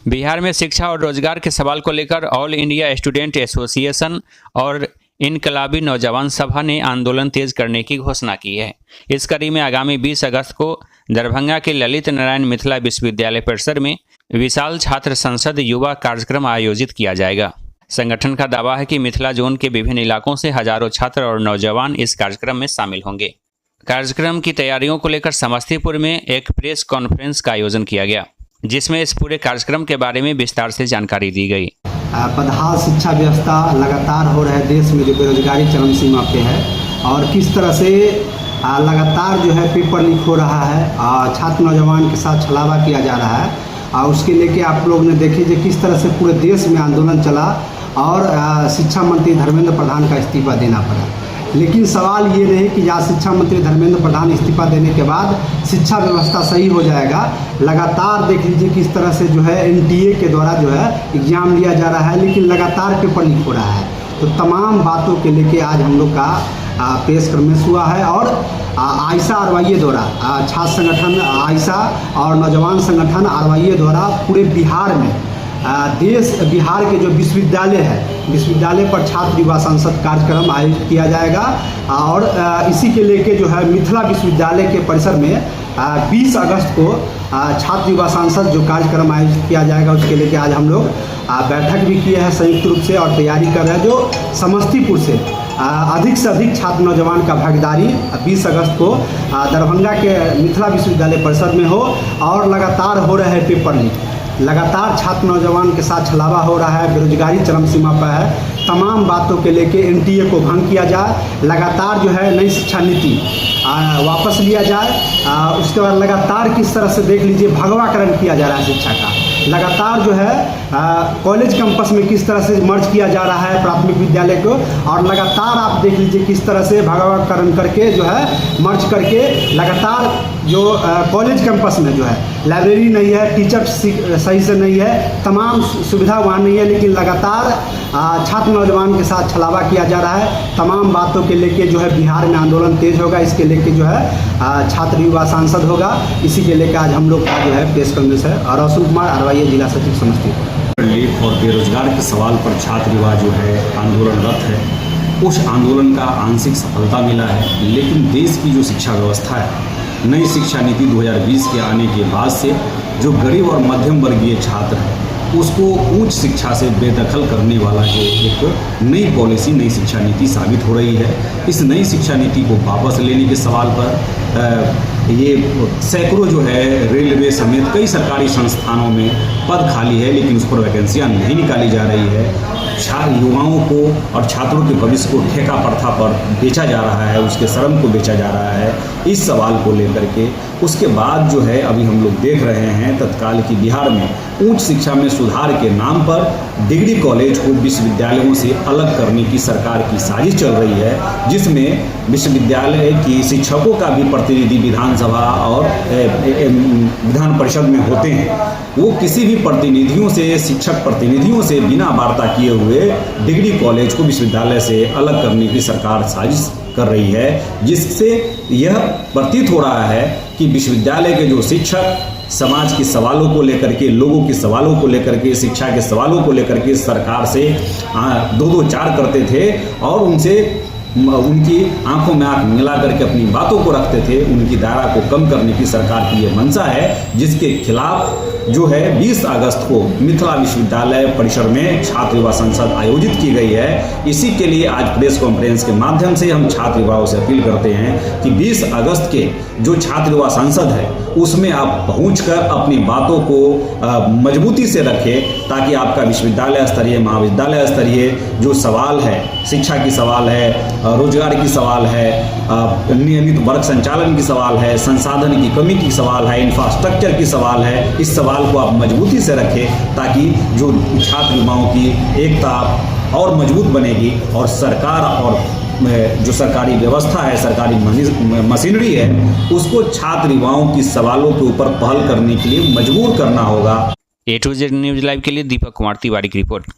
बिहार में शिक्षा और रोजगार के सवाल को लेकर ऑल इंडिया स्टूडेंट एसोसिएशन और इनकलाबी नौजवान सभा ने आंदोलन तेज करने की घोषणा की है। इस कड़ी में आगामी 20 अगस्त को दरभंगा के ललित नारायण मिथिला विश्वविद्यालय परिसर में विशाल छात्र संसद युवा कार्यक्रम आयोजित किया जाएगा। संगठन का दावा है कि मिथिला जोन के विभिन्न इलाकों से हजारों छात्र और नौजवान इस कार्यक्रम में शामिल होंगे। कार्यक्रम की तैयारियों को लेकर समस्तीपुर में एक प्रेस कॉन्फ्रेंस का आयोजन किया गया, जिसमें इस पूरे कार्यक्रम के बारे में विस्तार से जानकारी दी गई। बदहाल शिक्षा व्यवस्था लगातार हो रहा है देश में, जो बेरोजगारी चरम सीमा पे है, और किस तरह से लगातार जो है पेपर लीक हो रहा है, छात्र नौजवान के साथ छलावा किया जा रहा है, और उसके लेके आप लोग ने देखे जो किस तरह से पूरे देश में आंदोलन चला और शिक्षा मंत्री धर्मेंद्र प्रधान का इस्तीफा देना पड़ा। लेकिन सवाल ये नहीं कि जहाँ शिक्षा मंत्री धर्मेंद्र प्रधान इस्तीफा देने के बाद शिक्षा व्यवस्था सही हो जाएगा। लगातार देख लीजिए किस तरह से जो है एनटीए के द्वारा जो है एग्जाम लिया जा रहा है, लेकिन लगातार पेपर लीक हो रहा है। तो तमाम बातों के लेके आज हम लोग का प्रेस कॉन्फ्रेंस हुआ है, और आयशा आरवाईए द्वारा छात्र संगठन आयशा और नौजवान संगठन आरवाईए द्वारा पूरे बिहार में बिहार के जो विश्वविद्यालय है, विश्वविद्यालय पर छात्र युवा संसद कार्यक्रम आयोजित किया जाएगा। और इसी के लेके जो है मिथिला विश्वविद्यालय के परिसर में 20 अगस्त को छात्र युवा संसद जो कार्यक्रम आयोजित किया जाएगा, उसके लेके आज हम लोग बैठक भी किए हैं संयुक्त रूप से और तैयारी कर रहे हैं, जो समस्तीपुर से अधिक छात्र नौजवान का भागीदारी 20 अगस्त को दरभंगा के मिथिला विश्वविद्यालय परिसर में हो। और लगातार हो रहे हैं पेपर लीक, लगातार छात्र नौजवान के साथ छलावा हो रहा है, बेरोजगारी चरम सीमा पर है। तमाम बातों के लेके एनटीए को भंग किया जाए, लगातार जो है नई शिक्षा नीति वापस लिया जाए। उसके बाद लगातार किस तरह से देख लीजिए भगवाकरण किया जा रहा है शिक्षा का, लगातार जो है कॉलेज कैंपस में किस तरह से मर्ज किया जा रहा है प्राथमिक विद्यालय को, और लगातार आप देख लीजिए किस तरह से भगवाकरण करके जो है मर्ज करके लगातार जो कॉलेज कैंपस में जो है लाइब्रेरी नहीं है, टीचर सही से नहीं है, तमाम सुविधा वहाँ नहीं है, लेकिन लगातार छात्र नौजवान के साथ छलावा किया जा रहा है। तमाम बातों के लेके जो है बिहार में आंदोलन तेज होगा, इसके लेके जो है छात्र युवा सांसद होगा। इसी के लेकर आज हम लोग का जो है प्रेस कॉन्फ्रेंस है। और रोशन कुमार आरवाईए जिला सचिव समस्तीपुर। लीक और बेरोजगार के सवाल पर छात्र युवा जो है आंदोलनरत है, उस आंदोलन का आंशिक सफलता मिला है। लेकिन देश की जो शिक्षा व्यवस्था है, नई शिक्षा नीति 2020 के आने के बाद से जो गरीब और मध्यम वर्गीय छात्र है, उसको उच्च शिक्षा से बेदखल करने वाला जो एक नई पॉलिसी, नई शिक्षा नीति साबित हो रही है। इस नई शिक्षा नीति को वापस लेने के सवाल पर ये सैकड़ों जो है रेलवे समेत कई सरकारी संस्थानों में पद खाली है, लेकिन उस पर वैकेंसियाँ नहीं निकाली जा रही है। युवाओं को और छात्रों के भविष्य को ठेका प्रथा पर बेचा जा रहा है, उसके श्रम को बेचा जा रहा है। इस सवाल को लेकर के उसके बाद जो है अभी हम लोग देख रहे हैं तत्काल की बिहार में उच्च शिक्षा में सुधार के नाम पर डिग्री कॉलेज को विश्वविद्यालयों से अलग करने की सरकार की साजिश चल रही है, जिसमें विश्वविद्यालय की शिक्षकों का भी प्रतिनिधि विधानसभा और विधान परिषद में होते हैं। वो किसी भी प्रतिनिधियों से, शिक्षक प्रतिनिधियों से बिना वार्ता किए हुए डिग्री कॉलेज को विश्वविद्यालय से अलग करने की सरकार साजिश कर रही है, जिससे यह प्रतीत हो रहा है कि विश्वविद्यालय के जो शिक्षक समाज के सवालों को लेकर के, लोगों के सवालों को लेकर के, शिक्षा के सवालों को लेकर के सरकार से दो चार करते थे और उनसे उनकी आंखों में आंख मिला करके अपनी बातों को रखते थे, उनकी दायरा को कम करने की सरकार की ये मंशा है, जिसके खिलाफ जो है 20 अगस्त को मिथिला विश्वविद्यालय परिसर में छात्र युवा संसद आयोजित की गई है। इसी के लिए आज प्रेस कॉन्फ्रेंस के माध्यम से हम छात्र युवाओं से अपील करते हैं कि 20 अगस्त के जो छात्र युवा संसद है उसमें आप पहुंचकर अपनी बातों को मजबूती से रखें, ताकि आपका विश्वविद्यालय स्तरीय, महाविद्यालय स्तरीय जो सवाल है, शिक्षा की सवाल है, रोजगार की सवाल है, नियमित वर्ग संचालन की सवाल है, संसाधन की कमी की सवाल है, इंफ्रास्ट्रक्चर की सवाल है, इस सवाल को आप मजबूती से रखें, ताकि जो छात्र युवाओं की एकता और मजबूत बनेगी और सरकार और जो सरकारी व्यवस्था है, सरकारी मशीनरी है, उसको छात्र युवाओं की सवालों के ऊपर पहल करने के लिए मजबूर करना होगा। A to Z news live के लिए दीपक कुमार तिवारी की रिपोर्ट।